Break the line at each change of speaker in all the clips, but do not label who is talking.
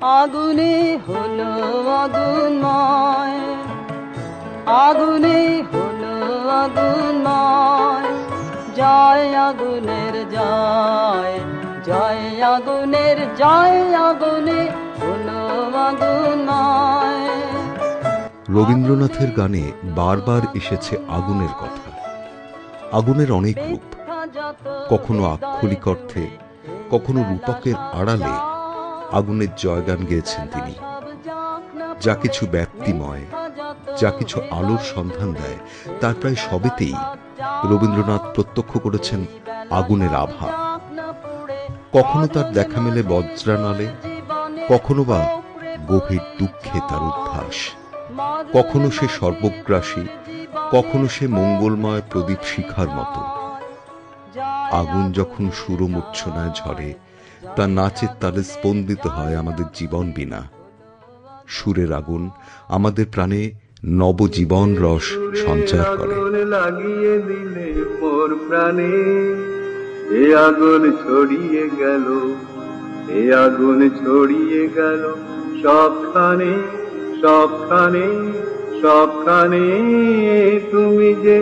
আগুনে হলো আগুনময়, আগুনে হলো আগুনময়, জয় আগুনের জয়, জয় আগুনের জয়, আগুনে হলো আগুনময়।
রবীন্দ্রনাথের গানে বারবার এসেছে আগুনের কথা। আগুনের অনেক রূপ, কখনো আক্ষরিক অর্থে, কখনো রূপকের আড়ালে আগুনের জয়গান গেয়েছেন তিনি। যা কিছু ব্যাপ্তিময়, যা কিছু আলোর সন্ধান দেয়, তার প্রায় সবেতেই রবীন্দ্রনাথ প্রত্যক্ষ করেছেন আগুনের আভা। কখনো তার দেখা মেলে বজ্রানলে, কখনো বা গভীর দুঃখে তার উদ্ভাস, কখনো সে সর্বগ্রাসী, কখনো সে মঙ্গলময় প্রদীপ শিখার মতো। আগুন যখন সুরমূর্ছনায় ঝরে, তা নাচের তালে স্পন্দিত হয় আমাদের জীবন বিনা। সুরের আগুন আমাদের প্রাণে নবজীবন রস সঞ্চার করে।
লাগিয়ে দিলে মোর প্রাণে, এ আগুন ছড়িয়ে গেল, এ আগুন ছড়িয়ে গেল সবখানে, সবখানে, সবখানে। তুমি যে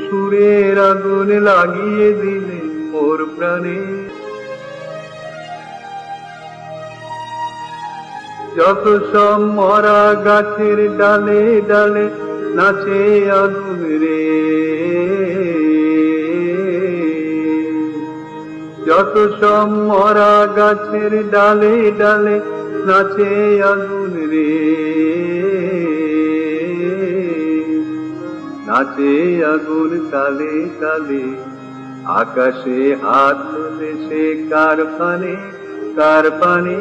সুরের আগুন লাগিয়ে দিলে মোর প্রাণে। যত সব মরা গাছের ডালে ডালে নাচে আগুন রে, যত সব মরা গাছের ডালে ডালে নাচে আগুন রে, নাচে আগুন তালে তালে। আকাশে হাত তুলে সে কার পানে, কার পানে,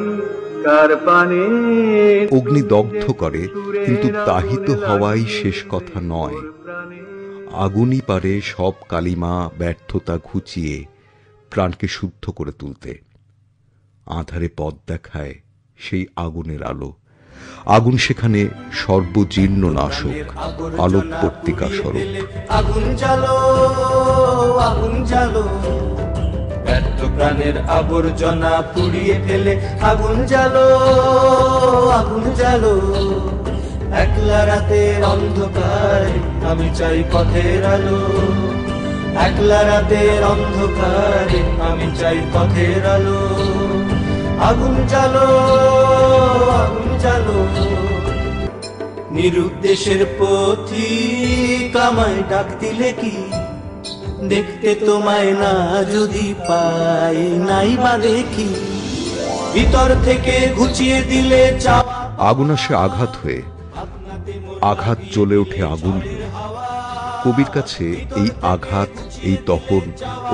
কার পানে।
অগ্নি দগ্ধ করে, কিন্তু তাহিত হওয়াই শেষ কথা নয়। আগুনই পারে সব কালিমা ব্যর্থতা ঘুচিয়ে প্রাণকে শুদ্ধ করে তুলতে। আঁধারে পথ দেখায় সেই আগুনের আলো। আগুন সেখানে সর্বজীর্ণ নাশক, আলোক পত্রিকা স্বরূপ।
আগুন জ্বালো, আগুন জ্বালো, ব্যর্থ প্রাণের আবর্জনা পুড়িয়ে ফেলে। আগুন জ্বালো, আগুন জ্বালো, একলা রাতের অন্ধকারে আমি চাই পথের আলো। একলা রাতের অন্ধকারে আমি চাই পথের আলো। আগুন জ্বালো, আগুন জ্বালো, নিরুদ্দেশের পথিক আমায় ডাক দিলে কি দেখতে তোমায় না যদি পাই, নাই বা দেখি ভিতর থেকে ঘুচিয়ে দিলে চাওয়া।
আগুন আসে আঘাত হয়ে, আঘাত জ্বলে ওঠে আগুন হয়ে। কবির কাছে এই আঘাত, এই দহন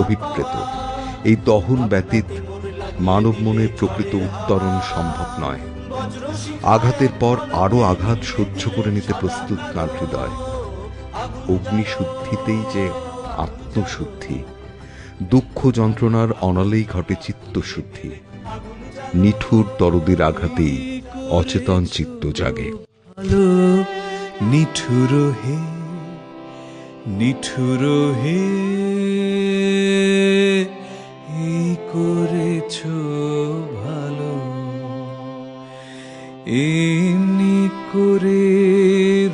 অভিপ্রেত। এই দহন ব্যতীত মানব মনের প্রকৃত উত্তরণ সম্ভব নয়। আঘাতের পর আরো আঘাত সহ্য করে নিতে প্রস্তুত তার হৃদয়। অগ্নিশুদ্ধিতেই যে আত্মশুদ্ধি, দুঃখ যন্ত্রণার অনলেই ঘটে চিত্তশুদ্ধি। নিঠুর দরদির আঘাতেই অচেতন চিত্ত জাগে।
নিঠুর হে, নিঠুর হে, এই করেছ ভালো, এমনি করে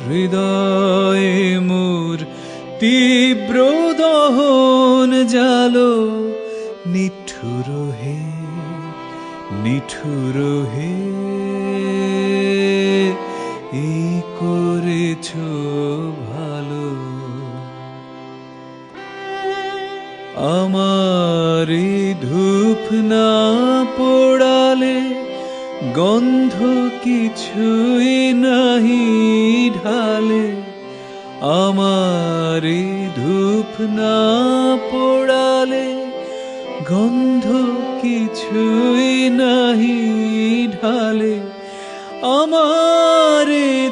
হৃদয়ে মোর তীব্র দহন জালো। নিঠুর হে, নিঠুর হে, এই করেছ ভালো। আমার ধূপ না পোড়ালে গন্ধ কিছুই নাহি ঢালে। আমার ধূপ না পোড়ালে গন্ধ কিছুই নাহি ঢালে। আমার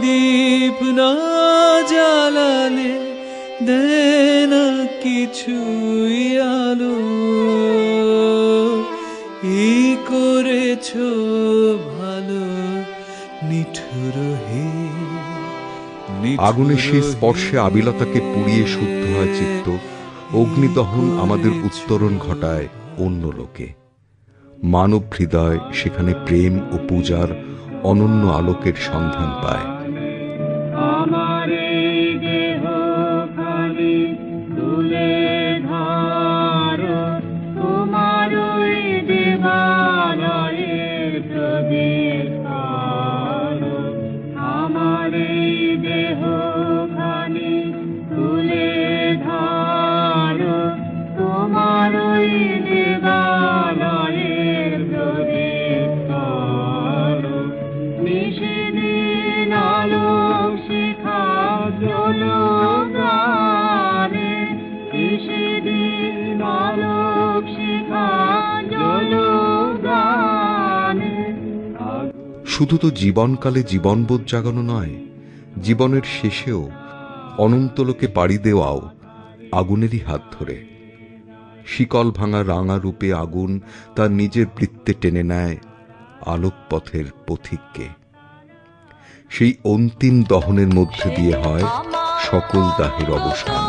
দীপ না জ্বালালে দেয় না কিছুই আলো। এই করেছ ভালো, নিঠুর হে।
আগুনের সেই স্পর্শে আবিলতাকে পুড়িয়ে শুদ্ধ হয় চিত্ত। অগ্নিদহন আমাদের উত্তরণ ঘটায় অন্য লোকে। মানব হৃদয় সেখানে প্রেম ও পূজার অনন্য আলোকের সন্ধান পায়।
আমার এই দেহ খালি তুলে ধরো তোমার ওই দেবালয়ের প্রদীপ করো। আমার এই দেহ খালি তুলে ধরো তোমার ওই দেবালয়ের প্রদীপ করো। নিশিদিন আলোক শিখা জ্বলো গানে, নিশিদিন আলোক শিখা জ্বলো গানে।
শুধু তো জীবনকালে জীবনবোধ জাগানো নয়, জীবনের শেষেও অনন্তলোকে পাড়ি দেওয়াও আগুনেরই হাত ধরে। শিকল ভাঙা রাঙা রূপে আগুন তার নিজের বৃত্তে টেনে নেয় আলোকপথের পথিককে। সেই অন্তিম দহনের মধ্যে দিয়ে হয় সকল দাহের অবসান।